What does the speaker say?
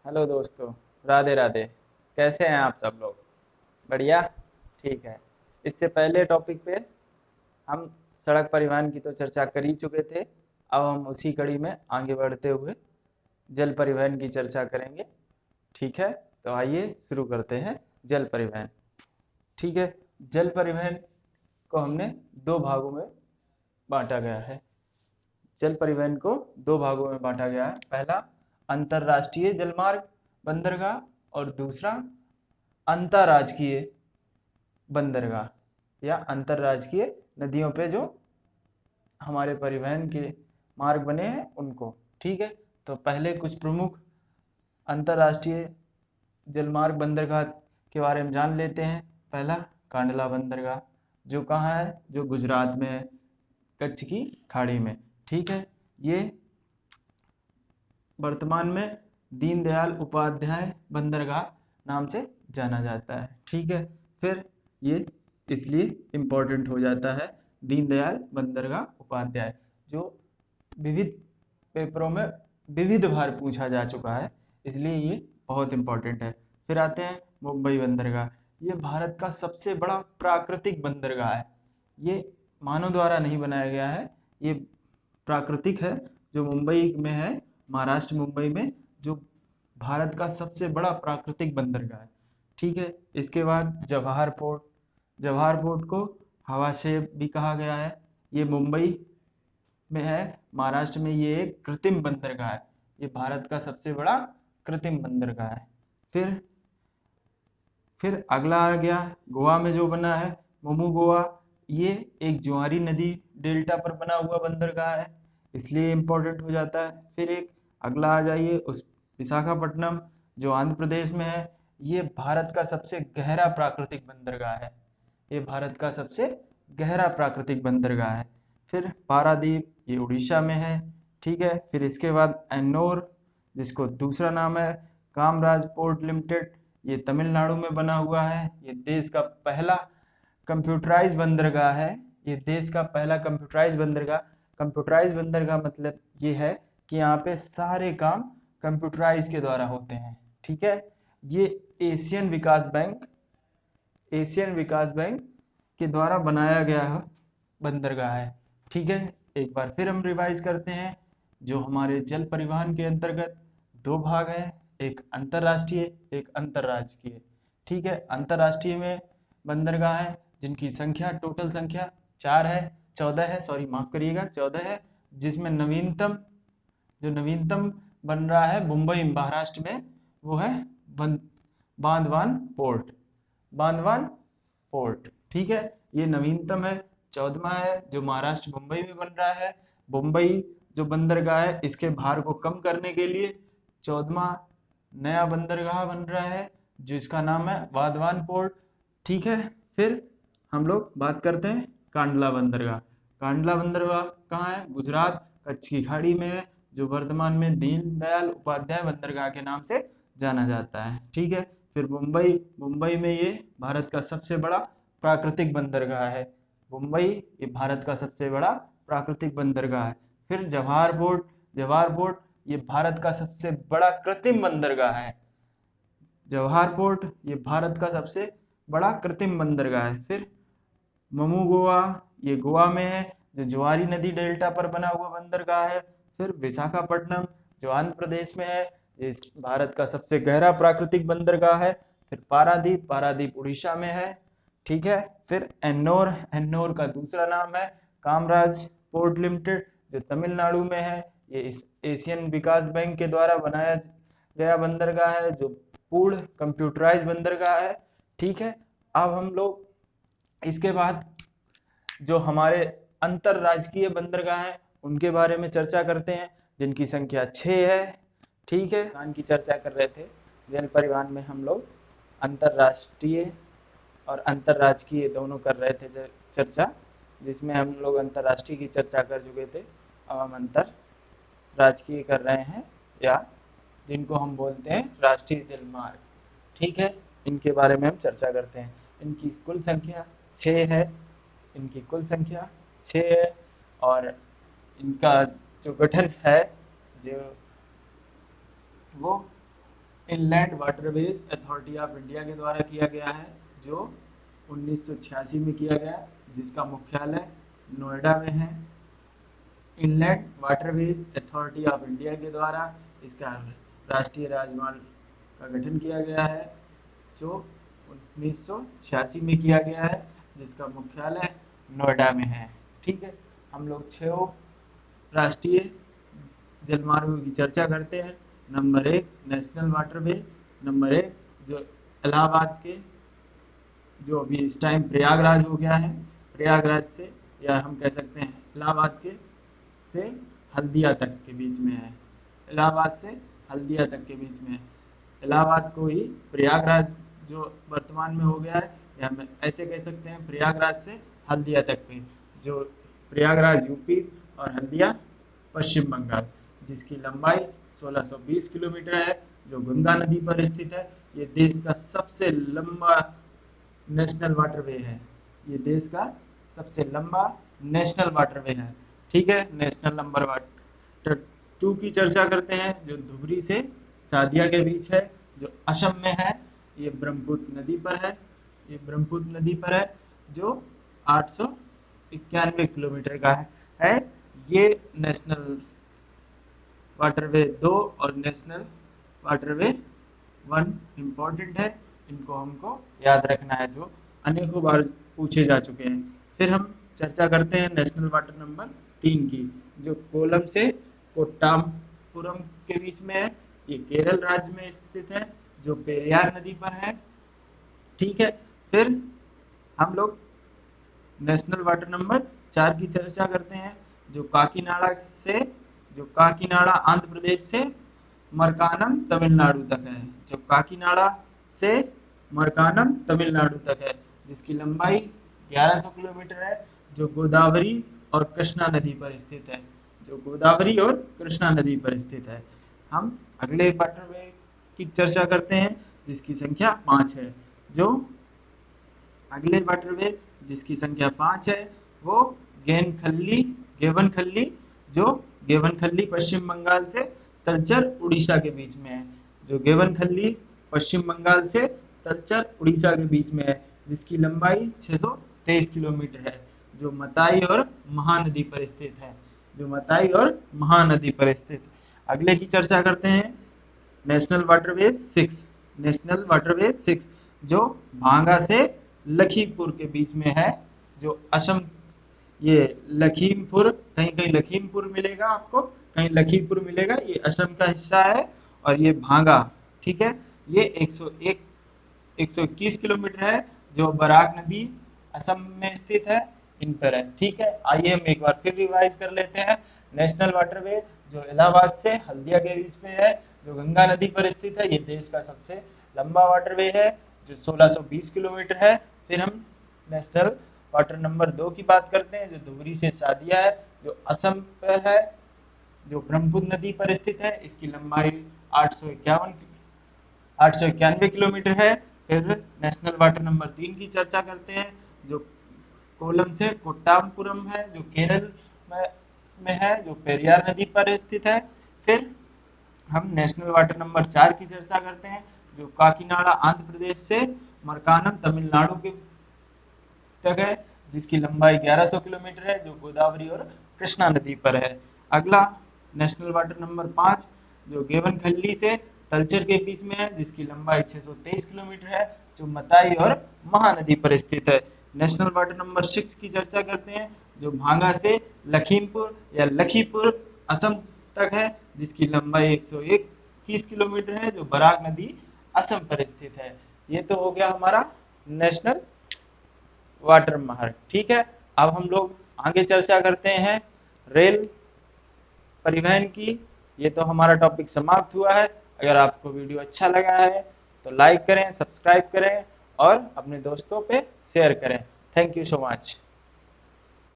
Hello दोस्तों। राधे राधे। कैसे हैं आप सब लोग? बढ़िया। ठीक है। इससे पहले टॉपिक पे हम सड़क परिवहन की तो चर्चा कर ही चुके थे। अब हम उसी कड़ी में आगे बढ़ते हुए जल परिवहन की चर्चा करेंगे। ठीक है। तो आइए शुरू करते हैं। जल परिवहन। ठीक है। जल परिवहन को हमने दो भागों में बांटा गया है। जल परिवहन को दो भागों में बांटा गया है। पहला अंतर्राष्ट्रीय जलमार्ग बंदरगाह और दूसरा अंतर्राजकीय बंदरगाह या अंतर्राजकीय नदियों पे जो हमारे परिवहन के मार्ग बने हैं उनको। ठीक है। तो पहले कुछ प्रमुख अंतर्राष्ट्रीय जलमार्ग बंदरगाह के बारे में जान लेते हैं। पहला कांडला बंदरगाह, जो कहाँ है? जो गुजरात में है, कच्छ की खाड़ी में। ठीक है। ये वर्तमान में दीनदयाल उपाध्याय बंदरगाह नाम से जाना जाता है। ठीक है। फिर ये इसलिए इम्पोर्टेंट हो जाता है, दीनदयाल बंदरगाह उपाध्याय, जो विविध पेपरों में विविध बार पूछा जा चुका है, इसलिए ये बहुत इम्पोर्टेंट है। फिर आते हैं मुंबई बंदरगाह। ये भारत का सबसे बड़ा प्राकृतिक बंदरगाह है। ये मानव द्वारा नहीं बनाया गया है, ये प्राकृतिक है, जो मुंबई में है, महाराष्ट्र मुंबई में, जो भारत का सबसे बड़ा प्राकृतिक बंदरगाह है। ठीक है। इसके बाद जवाहर पोर्ट। जवाहर पोर्ट को हवाशय भी कहा गया है। ये मुंबई में है, महाराष्ट्र में। ये एक कृत्रिम बंदरगाह है। ये भारत का सबसे बड़ा कृत्रिम बंदरगाह है। फिर अगला आ गया गोवा में जो बना है, मोमू गोवा। ये एक ज्वारी नदी डेल्टा पर बना हुआ बंदरगाह है, इसलिए इम्पोर्टेंट हो जाता है। फिर एक अगला आ जाइए उस विशाखापट्टनम, जो आंध्र प्रदेश में है। ये भारत का सबसे गहरा प्राकृतिक बंदरगाह है। ये भारत का सबसे गहरा प्राकृतिक बंदरगाह है। फिर पारादीप, ये उड़ीसा में है। ठीक है। फिर इसके बाद एन्नोर, जिसको दूसरा नाम है कामराज पोर्ट लिमिटेड, ये तमिलनाडु में बना हुआ है। ये देश का पहला कंप्यूटराइज बंदरगाह है। ये देश का पहला कंप्यूटराइज बंदरगाह। कंप्यूटराइज बंदरगाह मतलब ये है कि यहाँ पे सारे काम कंप्यूटराइज के द्वारा होते हैं। ठीक है। ये एशियन विकास बैंक एशियन विकास बैंक के द्वारा बनाया गया बंदरगाह है। ठीक है। एक बार फिर हम रिवाइज करते हैं। जो हमारे जल परिवहन के अंतर्गत दो भाग हैं, एक अंतर्राष्ट्रीय, एक अंतर्राजकीय। ठीक है। अंतर्राष्ट्रीय में बंदरगाह है जिनकी संख्या, टोटल संख्या 4 है, 14 है, सॉरी माफ करिएगा, 14 है। जिसमें जो नवीनतम बन रहा है मुंबई महाराष्ट्र में, वो है बांदवान पोर्ट। बांदवान पोर्ट। ठीक है। ये नवीनतम है, 14वां है, जो महाराष्ट्र मुंबई में बन रहा है। मुंबई जो बंदरगाह है, इसके भार को कम करने के लिए 14वां नया बंदरगाह बन रहा है, जिसका नाम है बांदवान पोर्ट। ठीक है। फिर हम लोग बात करते हैं कांडला बंदरगाह। कांडला बंदरगाह कहाँ है? गुजरात, कच्छ की खाड़ी में है, जो वर्तमान में दीनदयाल उपाध्याय बंदरगाह के नाम से जाना जाता है। ठीक है। फिर मुंबई। मुंबई में ये भारत का सबसे बड़ा प्राकृतिक बंदरगाह है। मुंबई ये भारत का सबसे बड़ा प्राकृतिक बंदरगाह है। फिर जवाहर पोर्ट। जवाहर पोर्ट ये भारत का सबसे बड़ा कृत्रिम बंदरगाह है। जवाहर पोर्ट ये भारत का सबसे बड़ा कृत्रिम बंदरगाह है। फिर ममू गोवा, ये गोवा में है, जो ज्वारी नदी डेल्टा पर बना हुआ बंदरगाह है। फिर विशाखापट्टनम, जो आंध्र प्रदेश में है, ये भारत का सबसे गहरा प्राकृतिक बंदरगाह है। फिर पारादीप, पारादीप उड़ीसा में है। ठीक है। फिर एन्नोर, एन्नोर का दूसरा नाम है कामराज पोर्ट लिमिटेड, जो तमिलनाडु में है। ये इस एशियन विकास बैंक के द्वारा बनाया गया बंदरगाह है, जो पूर्ण कंप्यूटराइज बंदरगाह है। ठीक है। अब हम लोग इसके बाद जो हमारे अंतरराजकीय बंदरगाह हैं उनके बारे में चर्चा करते हैं, जिनकी संख्या 6 है। ठीक है। परिवहन की चर्चा कर रहे थे। जल परिवहन में हम लोग अंतरराष्ट्रीय और अंतरराजकीय दोनों कर रहे थे चर्चा, जिसमें हम लोग अंतरराष्ट्रीय की चर्चा कर चुके थे। अब हम अंतरराजकीय कर रहे हैं, या जिनको हम बोलते हैं राष्ट्रीय जलमार्ग। ठीक है। इनके बारे में हम चर्चा करते हैं। इनकी कुल संख्या 6 है। इनकी कुल संख्या 6 है। और इनका जो गठन है, जो वो inland waterways authority of India के द्वारा किया गया है, जो 1986 में किया गया, जिसका मुख्यालय नोएडा में है। Inland waterways authority of India के द्वारा इसका राष्ट्रीय राजमार्ग का गठन किया गया है, जो 1986 में किया गया है, जिसका मुख्यालय नोएडा में है। ठीक है, हम लोग 6 राष्ट्रीय जलमार्गों की चर्चा करते हैं। नंबर 1 नेशनल वाटरवे, नंबर 1 जो इलाहाबाद के, जो अभी इस टाइम प्रयागराज हो गया है, प्रयागराज से, या हम कह सकते हैं इलाहाबाद के से हल्दिया तक के बीच में है, इलाहाबाद से हल्दिया तक के बीच में है। इलाहाबाद को ही प्रयागराज जो वर्तमान में हो गया है, या हम ऐसे कह सकते हैं प्रयागराज से हल्दिया तक के, जो प्रयागराज यूपी और हल्दिया पश्चिम बंगाल, जिसकी लंबाई 1620 किलोमीटर है, जो गंगा नदी पर स्थित है। ये देश का सबसे लंबा नेशनल वाटरवे है, ये देश का सबसे लंबा नेशनल वाटरवे है। ठीक है, नेशनल नंबर वाटर 2 की चर्चा करते हैं, जो धुबरी से सादिया के बीच है, जो असम में है। ये ब्रह्मपुत्र नदी पर है, ये ब्रह्मपुत्र नदी पर है, जो 891 किलोमीटर का है। ये नेशनल वाटरवे 2 और नेशनल वाटरवे 1 इम्पोर्टेंट है, इनको हमको याद रखना है, जो अनेकों बार पूछे जा चुके हैं। फिर हम चर्चा करते हैं नेशनल वाटर नंबर 3 की, जो कोलम से कोट्टामपुरम के बीच में है। ये केरल राज्य में स्थित है, जो पेरियार नदी पर है। ठीक है, फिर हम लोग नेशनल वाटर नंबर 4 की चर्चा करते हैं, जो काकीनाडा आंध्र प्रदेश से मरकानम तमिलनाडु तक है, जो काकीनाडा से मरकानम तमिलनाडु तक है, जिसकी लंबाई 1100 किलोमीटर है, जो गोदावरी और कृष्णा नदी पर स्थित है, जो गोदावरी और कृष्णा नदी पर स्थित है। हम अगले वाटरवे की चर्चा करते हैं, जिसकी संख्या 5 है। जो अगले वाटरवे जिसकी संख्या 5 है, वो गेवनखल्ली, जो गेवनखल्ली पश्चिम बंगाल से तलचर उड़ीसा के बीच में है, जो गेवनखल्ली पश्चिम बंगाल से तलचर उड़ीसा के बीच में है, जिसकी लंबाई 623 किलोमीटर है, जो मताई और महानदी पर स्थित है, जो मताई और महानदी पर स्थित। अगले की चर्चा करते हैं, नेशनल वाटरवे 6, नेशनल वाटरवे 6, जो भांगा से लखीमपुर के बीच में है, जो असम, ये लखीमपुर, कहीं कहीं लखीमपुर मिलेगा आपको, कहीं लखीमपुर मिलेगा, ये असम का हिस्सा है। और ये भांगा, ठीक है, ये 121 किलोमीटर है, जो बराक नदी असम में स्थित है, इन पर है। ठीक है, आइए हम एक बार फिर रिवाइज कर लेते हैं। नेशनल वाटरवे जो इलाहाबाद से हल्दिया के बीच में है, जो गंगा नदी पर स्थित है, ये देश का सबसे लंबा वाटरवे है, जो 1620 किलोमीटर है। फिर हम नेशनल वाटर नंबर 2 की बात करते हैं, जो धुबरी से सादिया है, जो असम पर है, जो ब्रह्मपुत्र नदी पर स्थित है, इसकी लंबाई 891 किलोमीटर है। फिर नेशनल वाटर नंबर 3 की चर्चा करते हैं, जो कोलम से कोट्टामपुरम है, जो केरल में है, जो पेरियार नदी पर स्थित है। फिर हम नेशनल वाटर नंबर 4 की चर्चा करते हैं, जो काकीनाडा आंध्र प्रदेश से मरकानम तमिलनाडु के तक है, जिसकी लंबाई 1100 किलोमीटर है, जो गोदावरी और कृष्णा नदी पर है। अगला नेशनल वाटर नंबर 5, जो गेवनखल्ली से तलचर के बीच में है, जिसकी लंबाई 623 किलोमीटर है, जो मताई और महानदी पर स्थित है। नेशनल वाटर नंबर 6 की चर्चा करते हैं, जो भांगा से लखीमपुर या लखीपुर असम तक है, जिसकी लंबाई 121 किलोमीटर है, जो बराक नदी असम पर स्थित है। ये तो हो गया हमारा नेशनल वाटर मार्ग। ठीक है, अब हम लोग आगे चर्चा करते हैं रेल परिवहन की। ये तो हमारा टॉपिक समाप्त हुआ है। अगर आपको वीडियो अच्छा लगा है तो लाइक करें, सब्सक्राइब करें और अपने दोस्तों पे शेयर करें। Thank you so much.